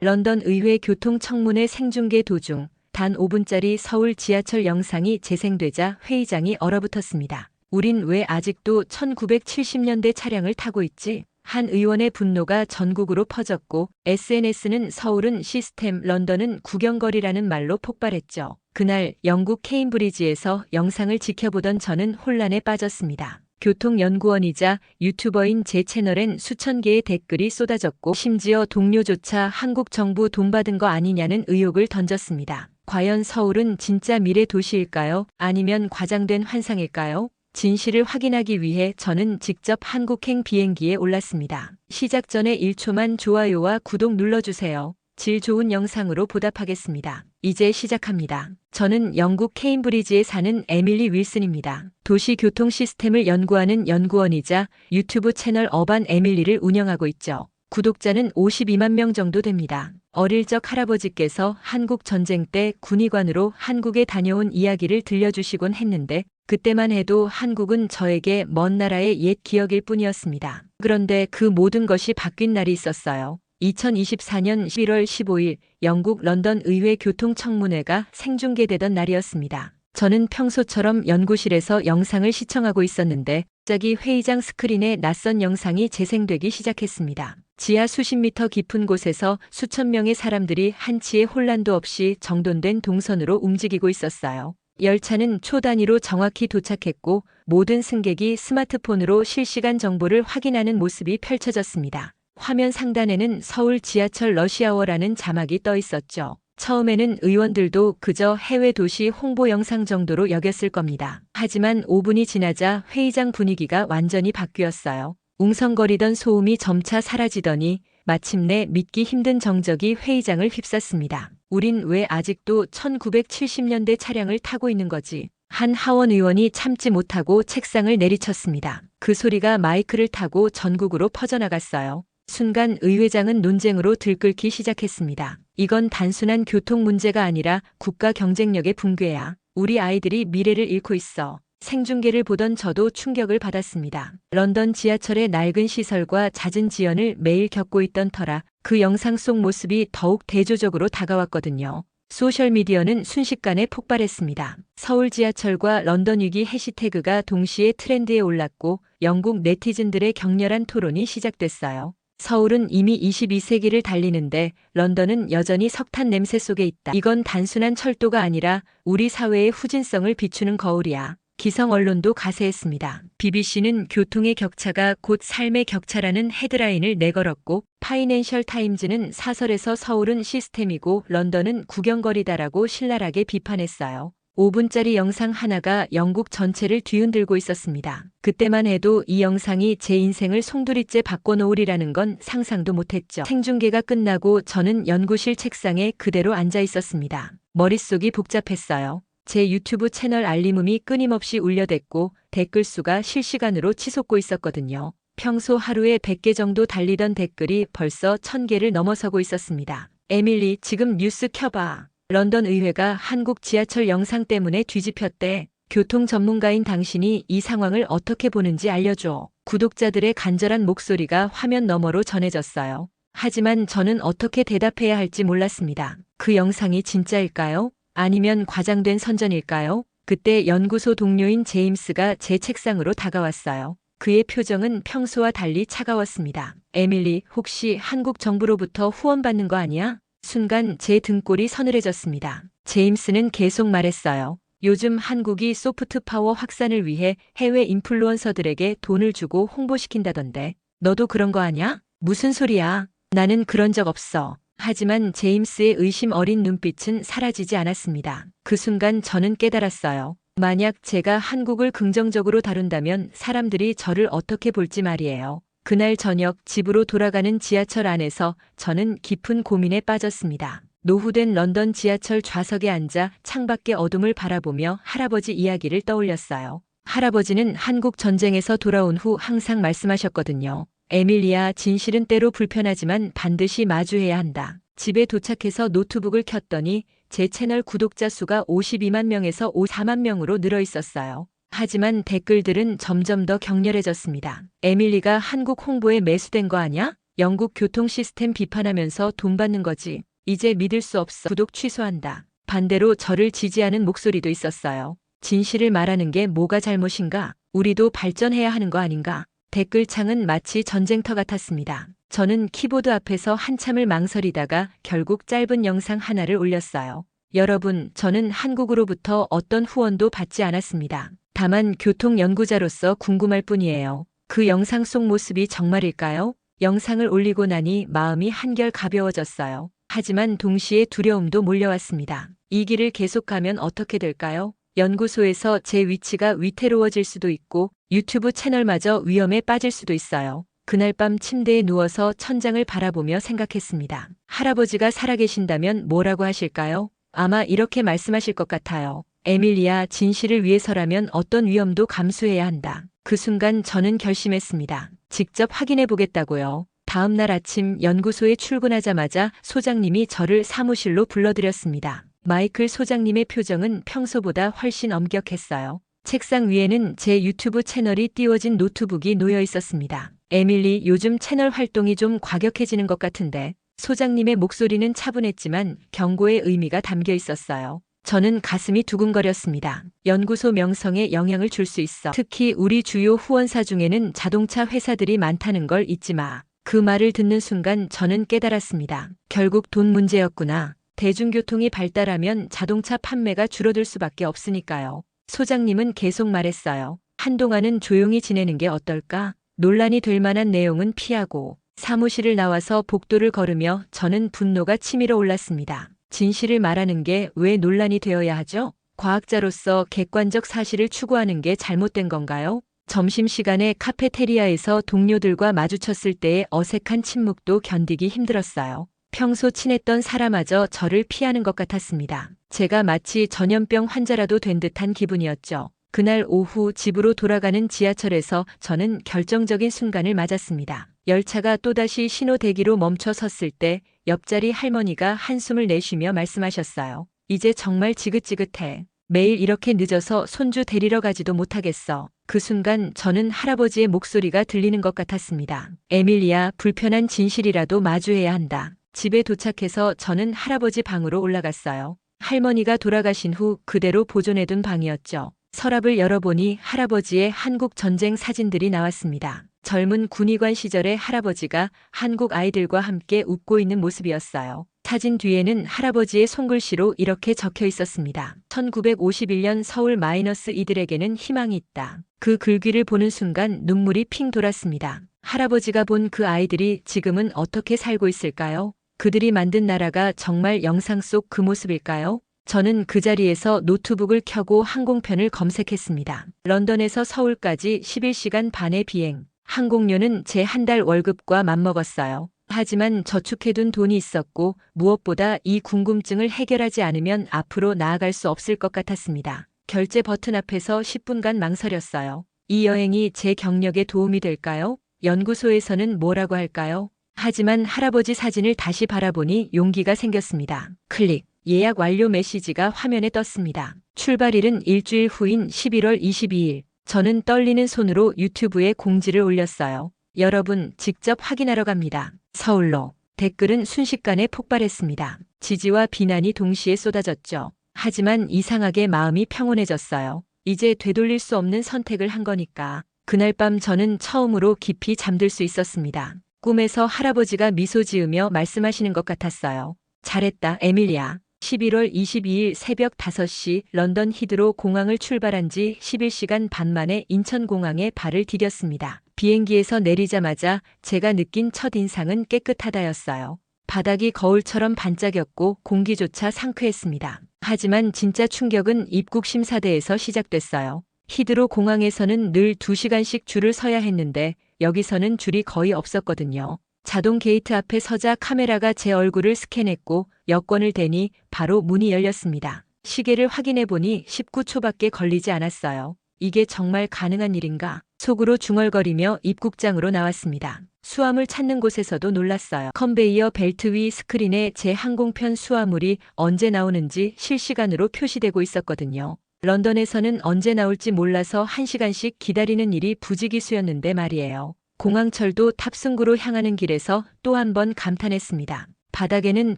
런던 의회 교통청문회 생중계 도중 단 5분짜리 서울 지하철 영상이 재생되자 회의장이 얼어붙었습니다. 우린 왜 아직도 1970년대 차량을 타고 있지? 한 의원의 분노가 전국으로 퍼졌고 SNS는 서울은 시스템, 런던은 구경거리라는 말로 폭발했죠. 그날 영국 케임브리지에서 영상을 지켜보던 저는 혼란에 빠졌습니다. 교통연구원이자 유튜버인 제 채널엔 수천 개의 댓글이 쏟아졌고 심지어 동료조차 한국 정부 돈 받은 거 아니냐는 의혹을 던졌습니다. 과연 서울은 진짜 미래 도시일까요? 아니면 과장된 환상일까요? 진실을 확인하기 위해 저는 직접 한국행 비행기에 올랐습니다. 시작 전에 1초만 좋아요와 구독 눌러주세요. 질 좋은 영상으로 보답하겠습니다. 이제 시작합니다. 저는 영국 케임브리지에 사는 에밀리 윌슨입니다. 도시 교통 시스템을 연구하는 연구원이자 유튜브 채널 어반 에밀리를 운영하고 있죠. 구독자는 52만 명 정도 됩니다. 어릴 적 할아버지께서 한국 전쟁 때 군의관으로 한국에 다녀온 이야기를 들려주시곤 했는데 그때만 해도 한국은 저에게 먼 나라의 옛 기억일 뿐이었습니다. 그런데 그 모든 것이 바뀐 날이 있었어요. 2024년 11월 15일 영국 런던 의회 교통청문회가 생중계되던 날이었습니다. 저는 평소처럼 연구실에서 영상을 시청하고 있었는데 갑자기 회의장 스크린에 낯선 영상이 재생되기 시작했습니다. 지하 수십 미터 깊은 곳에서 수천 명의 사람들이 한치의 혼란도 없이 정돈된 동선으로 움직이고 있었어요. 열차는 초 단위로 정확히 도착했고 모든 승객이 스마트폰으로 실시간 정보를 확인하는 모습이 펼쳐졌습니다. 화면 상단에는 서울 지하철 러시아워라는 자막이 떠 있었죠. 처음에는 의원들도 그저 해외 도시 홍보 영상 정도로 여겼을 겁니다. 하지만 5분이 지나자 회의장 분위기가 완전히 바뀌었어요. 웅성거리던 소음이 점차 사라지더니 마침내 믿기 힘든 정적이 회의장을 휩쌌습니다. 우린 왜 아직도 1970년대 차량을 타고 있는 거지? 한 하원 의원이 참지 못하고 책상을 내리쳤습니다. 그 소리가 마이크를 타고 전국으로 퍼져나갔어요. 순간 의회장은 논쟁으로 들끓기 시작했습니다. 이건 단순한 교통 문제가 아니라 국가 경쟁력의 붕괴야. 우리 아이들이 미래를 잃고 있어. 생중계를 보던 저도 충격을 받았습니다. 런던 지하철의 낡은 시설과 잦은 지연을 매일 겪고 있던 터라 그 영상 속 모습이 더욱 대조적으로 다가왔거든요. 소셜미디어는 순식간에 폭발했습니다. 서울 지하철과 런던 위기 해시태그가 동시에 트렌드에 올랐고 영국 네티즌들의 격렬한 토론이 시작됐어요. 서울은 이미 22세기를 달리는데 런던은 여전히 석탄 냄새 속에 있다. 이건 단순한 철도가 아니라 우리 사회의 후진성을 비추는 거울이야. 기성 언론도 가세했습니다. BBC는 교통의 격차가 곧 삶의 격차라는 헤드라인을 내걸었고 파이낸셜 타임즈는 사설에서 서울은 시스템이고 런던은 구경거리다라고 신랄하게 비판했어요. 5분짜리 영상 하나가 영국 전체를 뒤흔들고 있었습니다. 그때만 해도 이 영상이 제 인생을 송두리째 바꿔놓으리라는 건 상상도 못했죠. 생중계가 끝나고 저는 연구실 책상에 그대로 앉아 있었습니다. 머릿속이 복잡했어요. 제 유튜브 채널 알림음이 끊임없이 울려댔고 댓글 수가 실시간으로 치솟고 있었거든요. 평소 하루에 100개 정도 달리던 댓글이 벌써 1000개를 넘어서고 있었습니다. 에밀리, 지금 뉴스 켜봐. 런던 의회가 한국 지하철 영상 때문에 뒤집혔대. 교통 전문가인 당신이 이 상황을 어떻게 보는지 알려줘. 구독자들의 간절한 목소리가 화면 너머로 전해졌어요. 하지만 저는 어떻게 대답해야 할지 몰랐습니다. 그 영상이 진짜일까요? 아니면 과장된 선전일까요? 그때 연구소 동료인 제임스가 제 책상으로 다가왔어요. 그의 표정은 평소와 달리 차가웠습니다. 에밀리, 혹시 한국 정부로부터 후원받는 거 아니야? 순간 제 등골이 서늘해졌습니다. 제임스는 계속 말했어요. 요즘 한국이 소프트 파워 확산을 위해 해외 인플루언서들에게 돈을 주고 홍보시킨다던데. 너도 그런 거 아냐? 무슨 소리야? 나는 그런 적 없어. 하지만 제임스의 의심 어린 눈빛은 사라지지 않았습니다. 그 순간 저는 깨달았어요. 만약 제가 한국을 긍정적으로 다룬다면 사람들이 저를 어떻게 볼지 말이에요. 그날 저녁 집으로 돌아가는 지하철 안에서 저는 깊은 고민에 빠졌습니다. 노후된 런던 지하철 좌석에 앉아 창밖의 어둠을 바라보며 할아버지 이야기를 떠올렸어요. 할아버지는 한국 전쟁에서 돌아온 후 항상 말씀하셨거든요. 에밀리아, 진실은 때로 불편하지만 반드시 마주해야 한다. 집에 도착해서 노트북을 켰더니 제 채널 구독자 수가 52만 명에서 54만 명으로 늘어 있었어요. 하지만 댓글들은 점점 더 격렬해졌습니다. 에밀리가 한국 홍보에 매수된 거 아냐? 영국 교통 시스템 비판하면서 돈 받는 거지. 이제 믿을 수 없어. 구독 취소한다. 반대로 저를 지지하는 목소리도 있었어요. 진실을 말하는 게 뭐가 잘못인가? 우리도 발전해야 하는 거 아닌가? 댓글창은 마치 전쟁터 같았습니다. 저는 키보드 앞에서 한참을 망설이다가 결국 짧은 영상 하나를 올렸어요. 여러분, 저는 한국으로부터 어떤 후원도 받지 않았습니다. 다만 교통연구자로서 궁금할 뿐이에요. 그 영상 속 모습이 정말일까요? 영상을 올리고 나니 마음이 한결 가벼워졌어요. 하지만 동시에 두려움도 몰려왔습니다. 이 길을 계속 가면 어떻게 될까요? 연구소에서 제 위치가 위태로워질 수도 있고 유튜브 채널마저 위험에 빠질 수도 있어요. 그날 밤 침대에 누워서 천장을 바라보며 생각했습니다. 할아버지가 살아계신다면 뭐라고 하실까요? 아마 이렇게 말씀하실 것 같아요. 에밀리아, 진실을 위해서라면 어떤 위험도 감수해야 한다. 그 순간 저는 결심했습니다. 직접 확인해 보겠다고요. 다음 날 아침 연구소에 출근하자마자 소장님이 저를 사무실로 불러들였습니다. 마이클 소장님의 표정은 평소보다 훨씬 엄격했어요. 책상 위에는 제 유튜브 채널이 띄워진 노트북이 놓여 있었습니다. 에밀리, 요즘 채널 활동이 좀 과격해지는 것 같은데. 소장님의 목소리는 차분했지만 경고의 의미가 담겨 있었어요. 저는 가슴이 두근거렸습니다. 연구소 명성에 영향을 줄 수 있어. 특히 우리 주요 후원사 중에는 자동차 회사들이 많다는 걸 잊지 마. 그 말을 듣는 순간 저는 깨달았습니다. 결국 돈 문제였구나. 대중교통이 발달하면 자동차 판매가 줄어들 수밖에 없으니까요. 소장님은 계속 말했어요. 한동안은 조용히 지내는 게 어떨까? 논란이 될 만한 내용은 피하고. 사무실을 나와서 복도를 걸으며 저는 분노가 치밀어 올랐습니다. 진실을 말하는 게 왜 논란이 되어야 하죠? 과학자로서 객관적 사실을 추구하는 게 잘못된 건가요? 점심시간에 카페테리아에서 동료들과 마주쳤을 때의 어색한 침묵도 견디기 힘들었어요. 평소 친했던 사람마저 저를 피하는 것 같았습니다. 제가 마치 전염병 환자라도 된 듯한 기분이었죠. 그날 오후 집으로 돌아가는 지하철에서 저는 결정적인 순간을 맞았습니다. 열차가 또다시 신호 대기로 멈춰 섰을 때 옆자리 할머니가 한숨을 내쉬며 말씀하셨어요. 이제 정말 지긋지긋해. 매일 이렇게 늦어서 손주 데리러 가지도 못하겠어. 그 순간 저는 할아버지의 목소리가 들리는 것 같았습니다. 에밀리아, 불편한 진실이라도 마주해야 한다. 집에 도착해서 저는 할아버지 방으로 올라갔어요. 할머니가 돌아가신 후 그대로 보존해둔 방이었죠. 서랍을 열어보니 할아버지의 한국 전쟁 사진들이 나왔습니다. 젊은 군의관 시절의 할아버지가 한국 아이들과 함께 웃고 있는 모습이었어요. 사진 뒤에는 할아버지의 손글씨로 이렇게 적혀 있었습니다. 1951년 서울 마이너스 이들에게는 희망이 있다. 그 글귀를 보는 순간 눈물이 핑 돌았습니다. 할아버지가 본 그 아이들이 지금은 어떻게 살고 있을까요? 그들이 만든 나라가 정말 영상 속 그 모습일까요? 저는 그 자리에서 노트북을 켜고 항공편을 검색했습니다. 런던에서 서울까지 11시간 반의 비행. 항공료는 제 한 달 월급과 맞먹었어요. 하지만 저축해둔 돈이 있었고 무엇보다 이 궁금증을 해결하지 않으면 앞으로 나아갈 수 없을 것 같았습니다. 결제 버튼 앞에서 10분간 망설였어요. 이 여행이 제 경력에 도움이 될까요? 연구소에서는 뭐라고 할까요? 하지만 할아버지 사진을 다시 바라보니 용기가 생겼습니다. 클릭. 예약 완료 메시지가 화면에 떴습니다. 출발일은 일주일 후인 11월 22일. 저는 떨리는 손으로 유튜브에 공지를 올렸어요. 여러분, 직접 확인하러 갑니다. 서울로. 댓글은 순식간에 폭발했습니다. 지지와 비난이 동시에 쏟아졌죠. 하지만 이상하게 마음이 평온해졌어요. 이제 되돌릴 수 없는 선택을 한 거니까. 그날 밤 저는 처음으로 깊이 잠들 수 있었습니다. 꿈에서 할아버지가 미소 지으며 말씀하시는 것 같았어요. 잘했다, 에밀리아. 11월 22일 새벽 5시 런던 히드로 공항을 출발한 지 11시간 반 만에 인천공항에 발을 디뎠습니다. 비행기에서 내리자마자 제가 느낀 첫 인상은 깨끗하다였어요. 바닥이 거울처럼 반짝였고 공기조차 상쾌했습니다. 하지만 진짜 충격은 입국 심사대에서 시작됐어요. 히드로 공항에서는 늘 2시간씩 줄을 서야 했는데 여기서는 줄이 거의 없었거든요. 자동 게이트 앞에 서자 카메라가 제 얼굴을 스캔했고 여권을 대니 바로 문이 열렸습니다. 시계를 확인해 보니 19초밖에 걸리지 않았어요. 이게 정말 가능한 일인가? 속으로 중얼거리며 입국장으로 나왔습니다. 수화물 찾는 곳에서도 놀랐어요. 컨베이어 벨트 위 스크린에 제 항공편 수화물이 언제 나오는지 실시간으로 표시되고 있었거든요. 런던에서는 언제 나올지 몰라서 1시간씩 기다리는 일이 부지기수였는데 말이에요. 공항철도 탑승구로 향하는 길에서 또 한 번 감탄했습니다. 바닥에는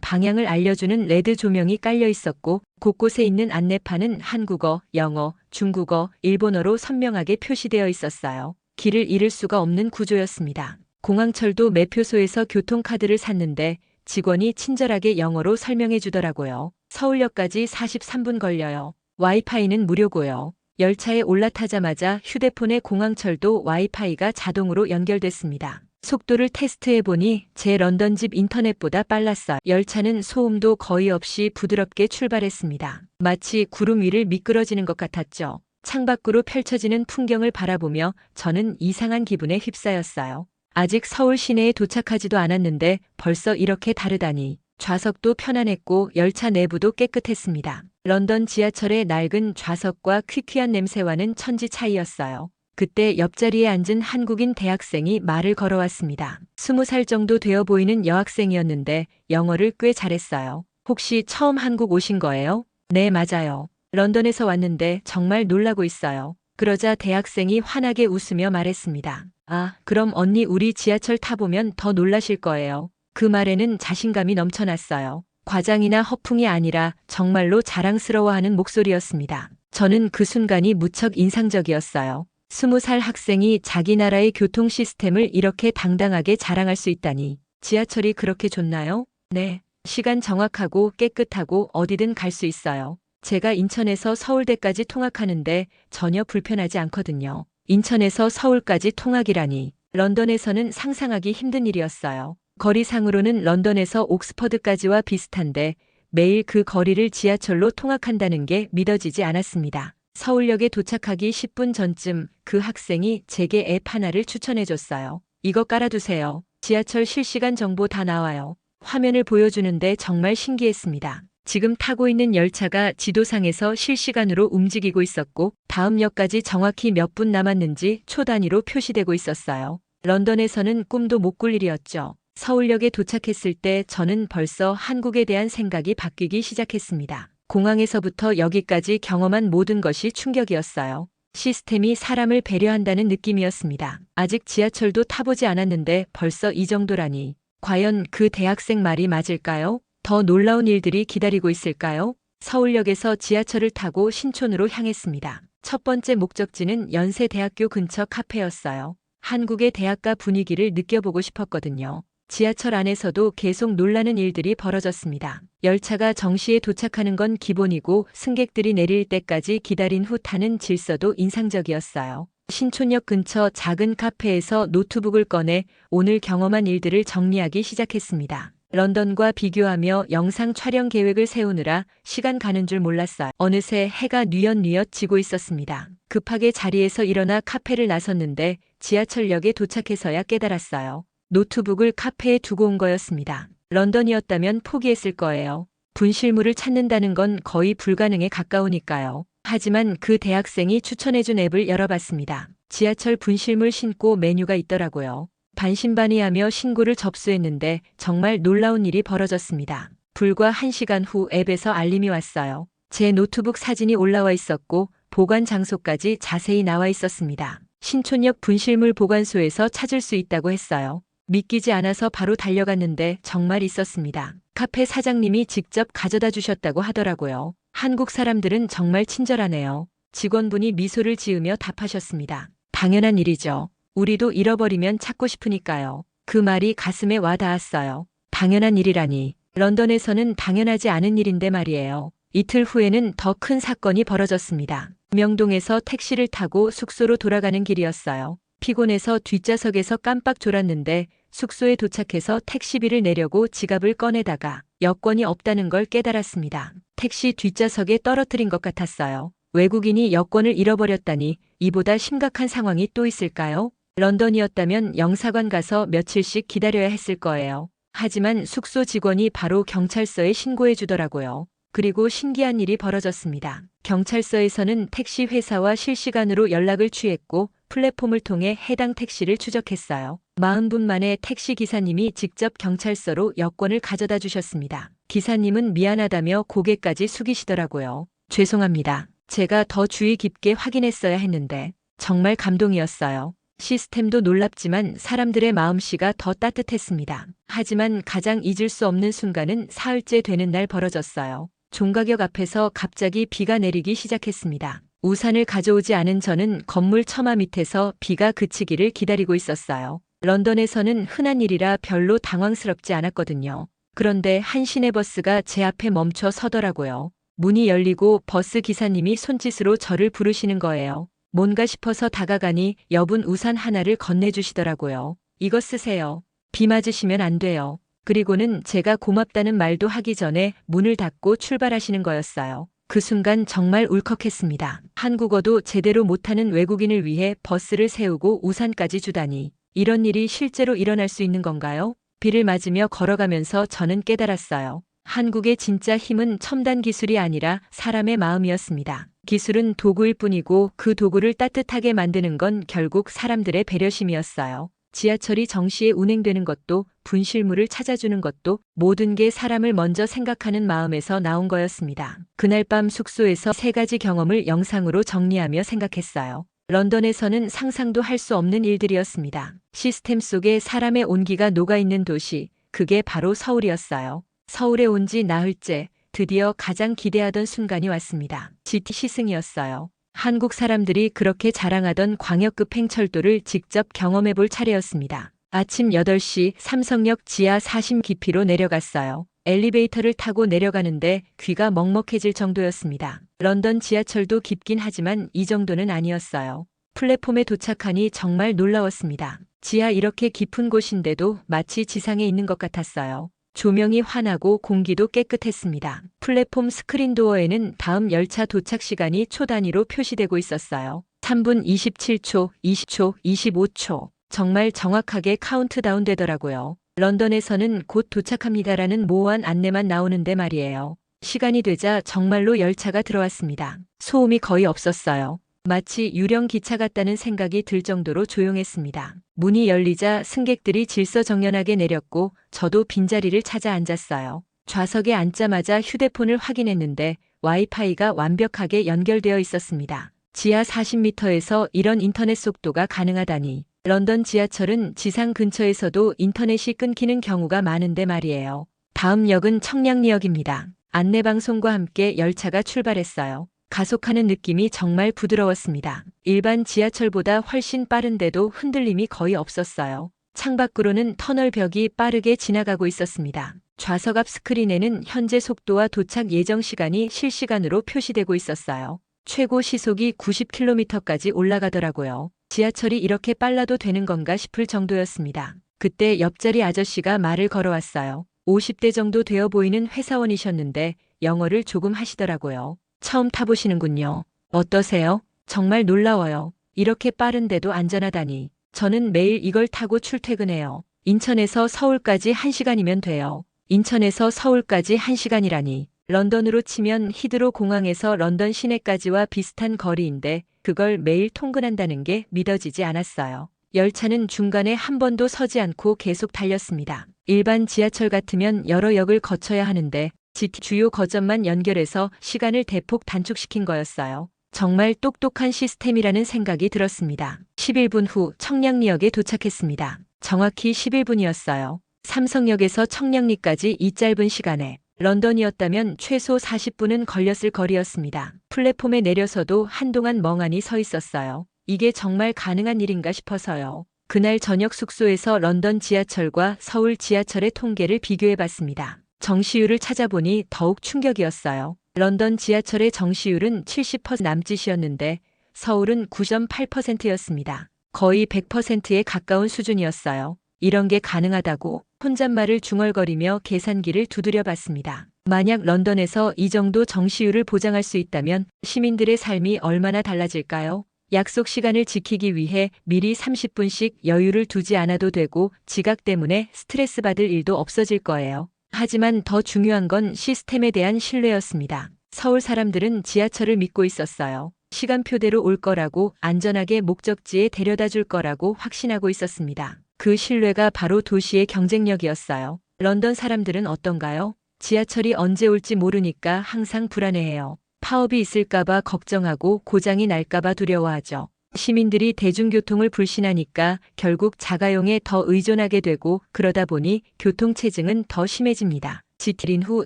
방향을 알려주는 레드 조명이 깔려 있었고 곳곳에 있는 안내판은 한국어, 영어, 중국어, 일본어로 선명하게 표시되어 있었어요. 길을 잃을 수가 없는 구조였습니다. 공항철도 매표소에서 교통카드를 샀는데 직원이 친절하게 영어로 설명해 주더라고요. 서울역까지 43분 걸려요. 와이파이는 무료고요. 열차에 올라타자마자 휴대폰의 공항철도 와이파이가 자동으로 연결됐습니다. 속도를 테스트해보니 제 런던 집 인터넷보다 빨랐어요. 열차는 소음도 거의 없이 부드럽게 출발했습니다. 마치 구름 위를 미끄러지는 것 같았죠. 창밖으로 펼쳐지는 풍경을 바라보며 저는 이상한 기분에 휩싸였어요. 아직 서울 시내에 도착하지도 않았는데 벌써 이렇게 다르다니. 좌석도 편안했고 열차 내부도 깨끗했습니다. 런던 지하철의 낡은 좌석과 퀴퀴한 냄새와는 천지 차이였어요. 그때 옆자리에 앉은 한국인 대학생이 말을 걸어왔습니다. 20살 정도 되어 보이는 여학생이었는데 영어를 꽤 잘했어요. 혹시 처음 한국 오신 거예요? 네, 맞아요. 런던에서 왔는데 정말 놀라고 있어요. 그러자 대학생이 환하게 웃으며 말했습니다. 아, 그럼 언니 우리 지하철 타보면 더 놀라실 거예요. 그 말에는 자신감이 넘쳐났어요. 과장이나 허풍이 아니라 정말로 자랑스러워하는 목소리였습니다. 저는 그 순간이 무척 인상적이었어요. 20살 학생이 자기 나라의 교통 시스템을 이렇게 당당하게 자랑할 수 있다니. 지하철이 그렇게 좋나요? 네. 시간 정확하고 깨끗하고 어디든 갈 수 있어요. 제가 인천에서 서울대까지 통학하는데 전혀 불편하지 않거든요. 인천에서 서울까지 통학이라니. 런던에서는 상상하기 힘든 일이었어요. 거리상으로는 런던에서 옥스퍼드까지와 비슷한데 매일 그 거리를 지하철로 통학한다는 게 믿어지지 않았습니다. 서울역에 도착하기 10분 전쯤 그 학생이 제게 앱 하나를 추천해줬어요. 이거 깔아두세요. 지하철 실시간 정보 다 나와요. 화면을 보여주는데 정말 신기했습니다. 지금 타고 있는 열차가 지도상에서 실시간으로 움직이고 있었고 다음 역까지 정확히 몇 분 남았는지 초 단위로 표시되고 있었어요. 런던에서는 꿈도 못 꿀 일이었죠. 서울역에 도착했을 때 저는 벌써 한국에 대한 생각이 바뀌기 시작했습니다. 공항에서부터 여기까지 경험한 모든 것이 충격이었어요. 시스템이 사람을 배려한다는 느낌이었습니다. 아직 지하철도 타보지 않았는데 벌써 이 정도라니. 과연 그 대학생 말이 맞을까요? 더 놀라운 일들이 기다리고 있을까요? 서울역에서 지하철을 타고 신촌으로 향했습니다. 첫 번째 목적지는 연세대학교 근처 카페였어요. 한국의 대학가 분위기를 느껴보고 싶었거든요. 지하철 안에서도 계속 놀라는 일들이 벌어졌습니다. 열차가 정시에 도착하는 건 기본이고 승객들이 내릴 때까지 기다린 후 타는 질서도 인상적이었어요. 신촌역 근처 작은 카페에서 노트북을 꺼내 오늘 경험한 일들을 정리하기 시작했습니다. 런던과 비교하며 영상 촬영 계획을 세우느라 시간 가는 줄 몰랐어요. 어느새 해가 뉘엿뉘엿 지고 있었습니다. 급하게 자리에서 일어나 카페를 나섰는데 지하철역에 도착해서야 깨달았어요. 노트북을 카페에 두고 온 거였습니다. 런던이었다면 포기했을 거예요. 분실물을 찾는다는 건 거의 불가능에 가까우니까요. 하지만 그 대학생이 추천해준 앱을 열어봤습니다. 지하철 분실물 신고 메뉴가 있더라고요. 반신반의하며 신고를 접수했는데 정말 놀라운 일이 벌어졌습니다. 불과 1시간 후 앱에서 알림이 왔어요. 제 노트북 사진이 올라와 있었고 보관 장소까지 자세히 나와 있었습니다. 신촌역 분실물 보관소에서 찾을 수 있다고 했어요. 믿기지 않아서 바로 달려갔는데 정말 있었습니다. 카페 사장님이 직접 가져다 주셨다고 하더라고요. 한국 사람들은 정말 친절하네요. 직원분이 미소를 지으며 답하셨습니다. 당연한 일이죠. 우리도 잃어버리면 찾고 싶으니까요. 그 말이 가슴에 와 닿았어요. 당연한 일이라니. 런던에서는 당연하지 않은 일인데 말이에요. 이틀 후에는 더 큰 사건이 벌어졌습니다. 명동에서 택시를 타고 숙소로 돌아가는 길이었어요. 피곤해서 뒷좌석에서 깜빡 졸았는데 숙소에 도착해서 택시비를 내려고 지갑을 꺼내다가 여권이 없다는 걸 깨달았습니다. 택시 뒷좌석에 떨어뜨린 것 같았어요. 외국인이 여권을 잃어버렸다니 이보다 심각한 상황이 또 있을까요? 런던이었다면 영사관 가서 며칠씩 기다려야 했을 거예요. 하지만 숙소 직원이 바로 경찰서에 신고해 주더라고요. 그리고 신기한 일이 벌어졌습니다. 경찰서에서는 택시 회사와 실시간으로 연락을 취했고 플랫폼을 통해 해당 택시를 추적했어요. 40분 만에 택시 기사님이 직접 경찰서로 여권을 가져다 주셨습니다. 기사님은 미안하다며 고개까지 숙이시더라고요. 죄송합니다. 제가 더 주의 깊게 확인했어야 했는데 정말 감동이었어요. 시스템도 놀랍지만 사람들의 마음씨가 더 따뜻했습니다. 하지만 가장 잊을 수 없는 순간은 사흘째 되는 날 벌어졌어요. 종가격 앞에서 갑자기 비가 내리기 시작했습니다. 우산을 가져오지 않은 저는 건물 처마 밑에서 비가 그치기를 기다리고 있었어요. 런던에서는 흔한 일이라 별로 당황스럽지 않았거든요. 그런데 한 시내버스가 제 앞에 멈춰 서더라고요. 문이 열리고 버스 기사님이 손짓으로 저를 부르시는 거예요. 뭔가 싶어서 다가가니 여분 우산 하나를 건네주시더라고요. 이거 쓰세요. 비 맞으시면 안 돼요. 그리고는 제가 고맙다는 말도 하기 전에 문을 닫고 출발하시는 거였어요. 그 순간 정말 울컥했습니다. 한국어도 제대로 못하는 외국인을 위해 버스를 세우고 우산까지 주다니. 이런 일이 실제로 일어날 수 있는 건가요? 비를 맞으며 걸어가면서 저는 깨달았어요. 한국의 진짜 힘은 첨단 기술이 아니라 사람의 마음이었습니다. 기술은 도구일 뿐이고 그 도구를 따뜻하게 만드는 건 결국 사람들의 배려심이었어요. 지하철이 정시에 운행되는 것도 분실물을 찾아주는 것도 모든 게 사람을 먼저 생각하는 마음에서 나온 거였습니다. 그날 밤 숙소에서 3가지 경험을 영상으로 정리하며 생각했어요. 런던에서는 상상도 할 수 없는 일들이었습니다. 시스템 속에 사람의 온기가 녹아있는 도시, 그게 바로 서울이었어요. 서울에 온 지 나흘째, 드디어 가장 기대하던 순간이 왔습니다. GT 시승이었어요. 한국 사람들이 그렇게 자랑하던 광역급 행철도를 직접 경험해 볼 차례였습니다. 아침 8시 삼성역 지하 40 깊이로 내려갔어요. 엘리베이터를 타고 내려가는데 귀가 먹먹해질 정도였습니다. 런던 지하철도 깊긴 하지만 이 정도는 아니었어요. 플랫폼에 도착하니 정말 놀라웠습니다. 지하 이렇게 깊은 곳인데도 마치 지상에 있는 것 같았어요. 조명이 환하고 공기도 깨끗했습니다. 플랫폼 스크린 도어에는 다음 열차 도착 시간이 초 단위로 표시되고 있었어요. 3분 27초, 20초, 25초. 정말 정확하게 카운트다운 되더라고요. 런던에서는 곧 도착합니다라는 모호한 안내만 나오는데 말이에요. 시간이 되자 정말로 열차가 들어왔습니다. 소음이 거의 없었어요. 마치 유령 기차 같다는 생각이 들 정도로 조용했습니다. 문이 열리자 승객들이 질서정연하게 내렸고 저도 빈자리를 찾아 앉았어요. 좌석에 앉자마자 휴대폰을 확인했는데 와이파이가 완벽하게 연결되어 있었습니다. 지하 40m에서 이런 인터넷 속도가 가능하다니. 런던 지하철은 지상 근처에서도 인터넷이 끊기는 경우가 많은데 말이에요. 다음 역은 청량리역입니다. 안내방송과 함께 열차가 출발했어요. 가속하는 느낌이 정말 부드러웠습니다. 일반 지하철보다 훨씬 빠른데도 흔들림이 거의 없었어요. 창밖으로는 터널 벽이 빠르게 지나가고 있었습니다. 좌석 앞 스크린에는 현재 속도와 도착 예정 시간이 실시간으로 표시되고 있었어요. 최고 시속이 90km까지 올라가더라고요. 지하철이 이렇게 빨라도 되는 건가 싶을 정도였습니다. 그때 옆자리 아저씨가 말을 걸어왔어요. 50대 정도 되어 보이는 회사원이셨는데 영어를 조금 하시더라고요. 처음 타보시는군요. 어떠세요? 정말 놀라워요. 이렇게 빠른데도 안전하다니. 저는 매일 이걸 타고 출퇴근해요. 인천에서 서울까지 1시간이면 돼요. 인천에서 서울까지 1시간이라니. 런던으로 치면 히드로 공항에서 런던 시내까지와 비슷한 거리인데 그걸 매일 통근한다는 게 믿어지지 않았어요. 열차는 중간에 한 번도 서지 않고 계속 달렸습니다. 일반 지하철 같으면 여러 역을 거쳐야 하는데 GT 주요 거점만 연결해서 시간을 대폭 단축시킨 거였어요. 정말 똑똑한 시스템이라는 생각이 들었습니다. 11분 후 청량리역에 도착했습니다. 정확히 11분이었어요. 삼성역에서 청량리까지 이 짧은 시간에. 런던이었다면 최소 40분은 걸렸을 거리였습니다. 플랫폼에 내려서도 한동안 멍하니 서 있었어요. 이게 정말 가능한 일인가 싶어서요. 그날 저녁 숙소에서 런던 지하철과 서울 지하철의 통계를 비교해봤습니다. 정시율을 찾아보니 더욱 충격이었어요. 런던 지하철의 정시율은 70% 남짓이었는데 서울은 9.8%였습니다. 거의 100%에 가까운 수준이었어요. 이런 게 가능하다고 혼잣말을 중얼거리며 계산기를 두드려 봤습니다. 만약 런던에서 이 정도 정시율을 보장할 수 있다면 시민들의 삶이 얼마나 달라질까요? 약속 시간을 지키기 위해 미리 30분씩 여유를 두지 않아도 되고 지각 때문에 스트레스 받을 일도 없어질 거예요. 하지만 더 중요한 건 시스템에 대한 신뢰였습니다. 서울 사람들은 지하철을 믿고 있었어요. 시간표대로 올 거라고 안전하게 목적지에 데려다 줄 거라고 확신하고 있었습니다. 그 신뢰가 바로 도시의 경쟁력이었어요. 런던 사람들은 어떤가요? 지하철이 언제 올지 모르니까 항상 불안해해요. 파업이 있을까봐 걱정하고 고장이 날까봐 두려워하죠. 시민들이 대중교통을 불신하니까 결국 자가용에 더 의존하게 되고 그러다 보니 교통체증은 더 심해집니다. 지틀인 후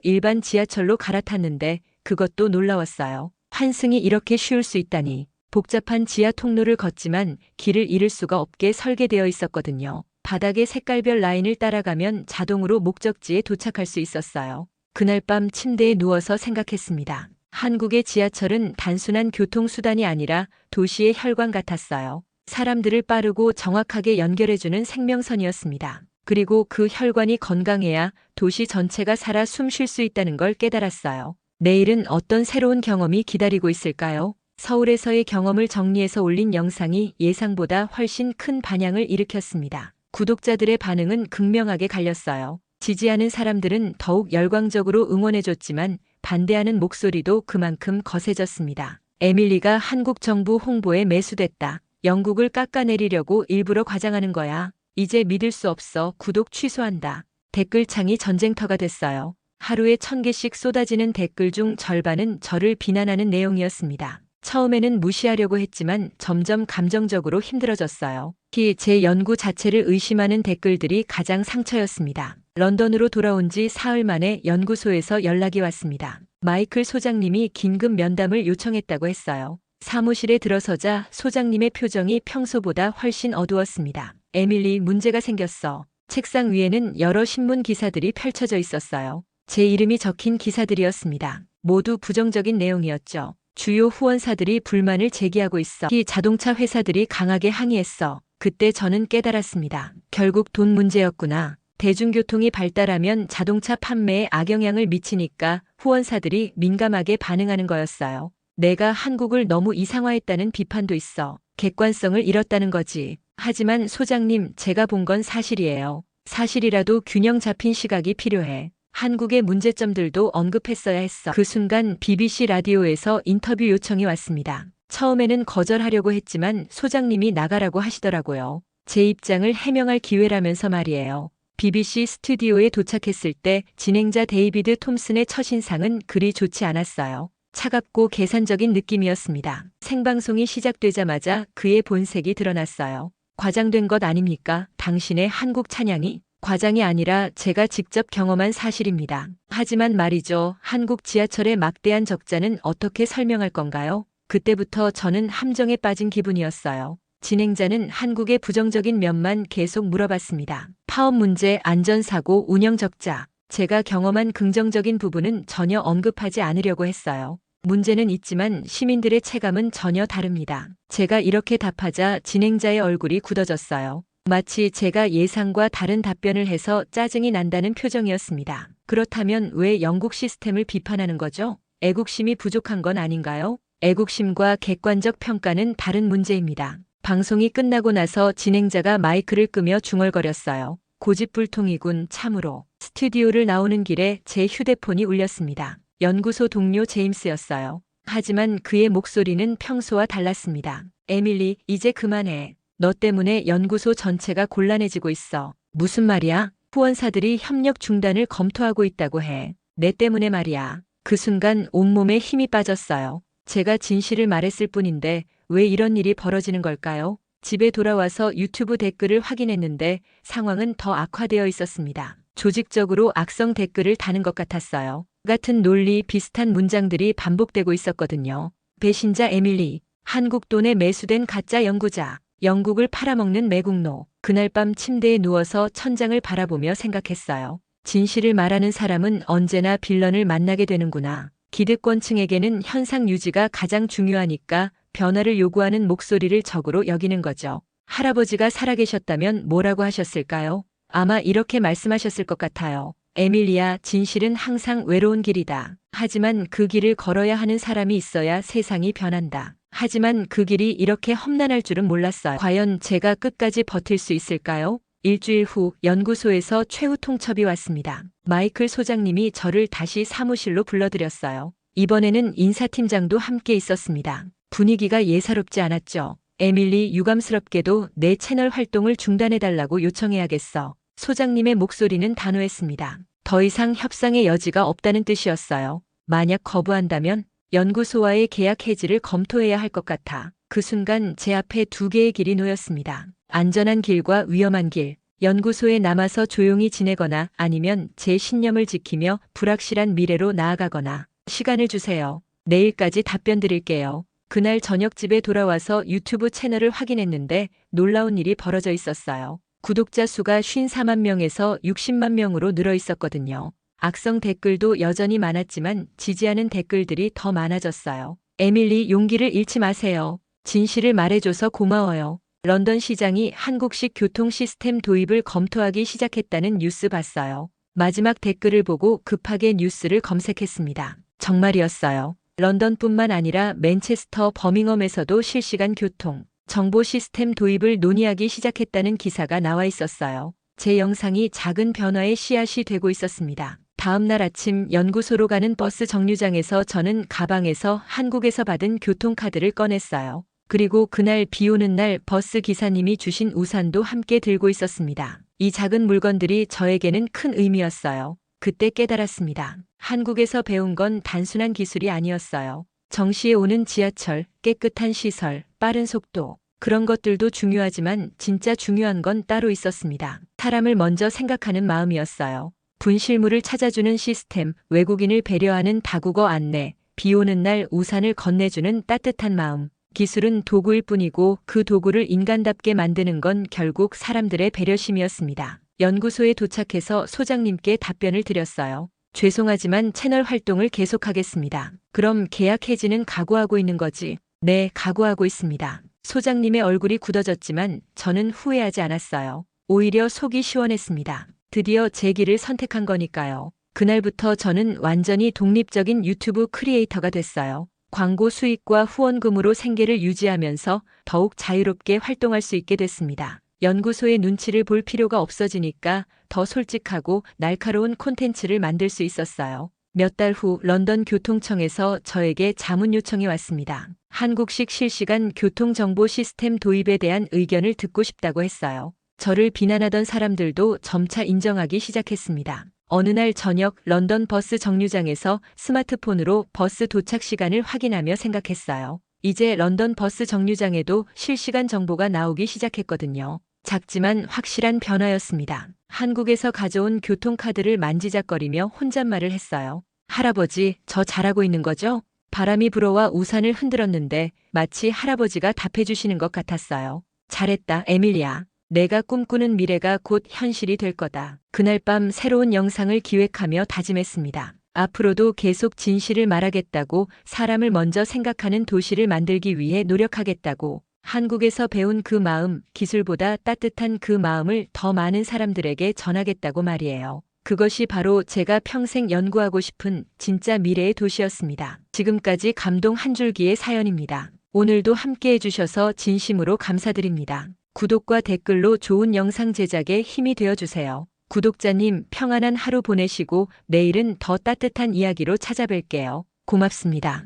일반 지하철로 갈아탔는데 그것도 놀라웠어요. 환승이 이렇게 쉬울 수 있다니. 복잡한 지하 통로를 걷지만 길을 잃을 수가 없게 설계되어 있었거든요. 바닥에 색깔별 라인을 따라가면 자동으로 목적지에 도착할 수 있었어요. 그날 밤 침대에 누워서 생각했습니다. 한국의 지하철은 단순한 교통수단이 아니라 도시의 혈관 같았어요. 사람들을 빠르고 정확하게 연결해주는 생명선이었습니다. 그리고 그 혈관이 건강해야 도시 전체가 살아 숨 쉴 수 있다는 걸 깨달았어요. 내일은 어떤 새로운 경험이 기다리고 있을까요? 서울에서의 경험을 정리해서 올린 영상이 예상보다 훨씬 큰 반향을 일으켰습니다. 구독자들의 반응은 극명하게 갈렸어요. 지지하는 사람들은 더욱 열광적으로 응원해줬지만 반대하는 목소리도 그만큼 거세졌습니다. 에밀리가 한국 정부 홍보에 매수됐다. 영국을 깎아내리려고 일부러 과장하는 거야. 이제 믿을 수 없어. 구독 취소한다. 댓글창이 전쟁터가 됐어요. 하루에 1000개씩 쏟아지는 댓글 중 절반은 저를 비난하는 내용이었습니다. 처음에는 무시하려고 했지만 점점 감정적으로 힘들어졌어요. 특히 제 연구 자체를 의심하는 댓글들이 가장 상처였습니다. 런던으로 돌아온 지 사흘 만에 연구소에서 연락이 왔습니다. 마이클 소장님이 긴급 면담을 요청했다고 했어요. 사무실에 들어서자 소장님의 표정이 평소보다 훨씬 어두웠습니다. 에밀리, 문제가 생겼어. 책상 위에는 여러 신문 기사들이 펼쳐져 있었어요. 제 이름이 적힌 기사들이었습니다. 모두 부정적인 내용이었죠. 주요 후원사들이 불만을 제기하고 있어. 특히 자동차 회사들이 강하게 항의했어. 그때 저는 깨달았습니다. 결국 돈 문제였구나. 대중교통이 발달하면 자동차 판매에 악영향을 미치니까 후원사들이 민감하게 반응하는 거였어요. 내가 한국을 너무 이상화했다는 비판도 있어. 객관성을 잃었다는 거지. 하지만 소장님, 제가 본 건 사실이에요. 사실이라도 균형 잡힌 시각이 필요해. 한국의 문제점들도 언급했어야 했어. 그 순간 BBC 라디오에서 인터뷰 요청이 왔습니다. 처음에는 거절하려고 했지만 소장님이 나가라고 하시더라고요. 제 입장을 해명할 기회라면서 말이에요. BBC 스튜디오에 도착했을 때 진행자 데이비드 톰슨의 첫인상은 그리 좋지 않았어요. 차갑고 계산적인 느낌이었습니다. 생방송이 시작되자마자 그의 본색이 드러났어요. 과장된 것 아닙니까? 당신의 한국 찬양이? 과장이 아니라 제가 직접 경험한 사실입니다. 하지만 말이죠. 한국 지하철의 막대한 적자는 어떻게 설명할 건가요? 그때부터 저는 함정에 빠진 기분이었어요. 진행자는 한국의 부정적인 면만 계속 물어봤습니다. 파업 문제, 안전사고, 운영 적자. 제가 경험한 긍정적인 부분은 전혀 언급하지 않으려고 했어요. 문제는 있지만 시민들의 체감은 전혀 다릅니다. 제가 이렇게 답하자 진행자의 얼굴이 굳어졌어요. 마치 제가 예상과 다른 답변을 해서 짜증이 난다는 표정이었습니다. 그렇다면 왜 영국 시스템을 비판하는 거죠? 애국심이 부족한 건 아닌가요? 애국심과 객관적 평가는 다른 문제입니다. 방송이 끝나고 나서 진행자가 마이크를 끄며 중얼거렸어요. 고집불통이군, 참으로. 스튜디오를 나오는 길에 제 휴대폰이 울렸습니다. 연구소 동료 제임스였어요. 하지만 그의 목소리는 평소와 달랐습니다. 에밀리, 이제 그만해. 너 때문에 연구소 전체가 곤란해지고 있어. 무슨 말이야? 후원사들이 협력 중단을 검토하고 있다고 해. 내 때문에 말이야. 그 순간 온몸에 힘이 빠졌어요. 제가 진실을 말했을 뿐인데 왜 이런 일이 벌어지는 걸까요? 집에 돌아와서 유튜브 댓글을 확인했는데 상황은 더 악화되어 있었습니다. 조직적으로 악성 댓글을 다는 것 같았어요. 같은 논리, 비슷한 문장들이 반복되고 있었거든요. 배신자 에밀리, 한국 돈에 매수된 가짜 연구자, 영국을 팔아먹는 매국노. 그날 밤 침대에 누워서 천장을 바라보며 생각했어요. 진실을 말하는 사람은 언제나 빌런을 만나게 되는구나. 기득권층에게는 현상 유지가 가장 중요하니까 변화를 요구하는 목소리를 적으로 여기는 거죠. 할아버지가 살아계셨다면 뭐라고 하셨을까요? 아마 이렇게 말씀하셨을 것 같아요. 에밀리야, 진실은 항상 외로운 길이다. 하지만 그 길을 걸어야 하는 사람이 있어야 세상이 변한다. 하지만 그 길이 이렇게 험난할 줄은 몰랐어요. 과연 제가 끝까지 버틸 수 있을까요? 일주일 후 연구소에서 최후 통첩이 왔습니다. 마이클 소장님이 저를 다시 사무실로 불러들였어요. 이번에는 인사팀장도 함께 있었습니다. 분위기가 예사롭지 않았죠. 에밀리, 유감스럽게도 내 채널 활동을 중단해달라고 요청해야겠어. 소장님의 목소리는 단호했습니다. 더 이상 협상의 여지가 없다는 뜻이었어요. 만약 거부한다면 연구소와의 계약 해지를 검토해야 할 것 같아. 그 순간 제 앞에 두 개의 길이 놓였습니다. 안전한 길과 위험한 길. 연구소에 남아서 조용히 지내거나 아니면 제 신념을 지키며 불확실한 미래로 나아가거나. 시간을 주세요. 내일까지 답변 드릴게요. 그날 저녁 집에 돌아와서 유튜브 채널을 확인했는데 놀라운 일이 벌어져 있었어요. 구독자 수가 54만 명에서 60만 명으로 늘어 있었거든요. 악성 댓글도 여전히 많았지만 지지하는 댓글들이 더 많아졌어요. 에밀리, 용기를 잃지 마세요. 진실을 말해줘서 고마워요. 런던 시장이 한국식 교통 시스템 도입을 검토하기 시작했다는 뉴스 봤어요. 마지막 댓글을 보고 급하게 뉴스를 검색했습니다. 정말이었어요. 런던뿐만 아니라 맨체스터, 버밍엄에서도 실시간 교통 정보 시스템 도입을 논의하기 시작했다는 기사가 나와 있었어요. 제 영상이 작은 변화의 씨앗이 되고 있었습니다. 다음 날 아침 연구소로 가는 버스 정류장에서 저는 가방에서 한국에서 받은 교통카드를 꺼냈어요. 그리고 그날 비 오는 날 버스 기사님이 주신 우산도 함께 들고 있었습니다. 이 작은 물건들이 저에게는 큰 의미였어요. 그때 깨달았습니다. 한국에서 배운 건 단순한 기술이 아니었어요. 정시에 오는 지하철, 깨끗한 시설, 빠른 속도. 그런 것들도 중요하지만 진짜 중요한 건 따로 있었습니다. 사람을 먼저 생각하는 마음이었어요. 분실물을 찾아주는 시스템, 외국인을 배려하는 다국어 안내, 비 오는 날 우산을 건네주는 따뜻한 마음. 기술은 도구일 뿐이고 그 도구를 인간답게 만드는 건 결국 사람들의 배려심이었습니다. 연구소에 도착해서 소장님께 답변을 드렸어요. 죄송하지만 채널 활동을 계속하겠습니다. 그럼 계약 해지는 각오하고 있는 거지? 네, 각오하고 있습니다. 소장님의 얼굴이 굳어졌지만 저는 후회하지 않았어요. 오히려 속이 시원했습니다. 드디어 제 길을 선택한 거니까요. 그날부터 저는 완전히 독립적인 유튜브 크리에이터가 됐어요. 광고 수익과 후원금으로 생계를 유지하면서 더욱 자유롭게 활동할 수 있게 됐습니다. 연구소의 눈치를 볼 필요가 없어지니까 더 솔직하고 날카로운 콘텐츠를 만들 수 있었어요. 몇 달 후 런던 교통청에서 저에게 자문 요청이 왔습니다. 한국식 실시간 교통정보 시스템 도입에 대한 의견을 듣고 싶다고 했어요. 저를 비난하던 사람들도 점차 인정하기 시작했습니다. 어느 날 저녁 런던 버스 정류장에서 스마트폰으로 버스 도착 시간을 확인하며 생각했어요. 이제 런던 버스 정류장에도 실시간 정보가 나오기 시작했거든요. 작지만 확실한 변화였습니다. 한국에서 가져온 교통카드를 만지작거리며 혼잣말을 했어요. 할아버지, 저 잘하고 있는 거죠? 바람이 불어와 우산을 흔들었는데 마치 할아버지가 답해주시는 것 같았어요. 잘했다, 에밀리아. 내가 꿈꾸는 미래가 곧 현실이 될 거다. 그날 밤 새로운 영상을 기획하며 다짐했습니다. 앞으로도 계속 진실을 말하겠다고, 사람을 먼저 생각하는 도시를 만들기 위해 노력하겠다고. 한국에서 배운 그 마음, 기술보다 따뜻한 그 마음을 더 많은 사람들에게 전하겠다고 말이에요. 그것이 바로 제가 평생 연구하고 싶은 진짜 미래의 도시였습니다. 지금까지 감동 한 줄기의 사연입니다. 오늘도 함께 해주셔서 진심으로 감사드립니다. 구독과 댓글로 좋은 영상 제작에 힘이 되어주세요. 구독자님, 평안한 하루 보내시고 내일은 더 따뜻한 이야기로 찾아뵐게요. 고맙습니다.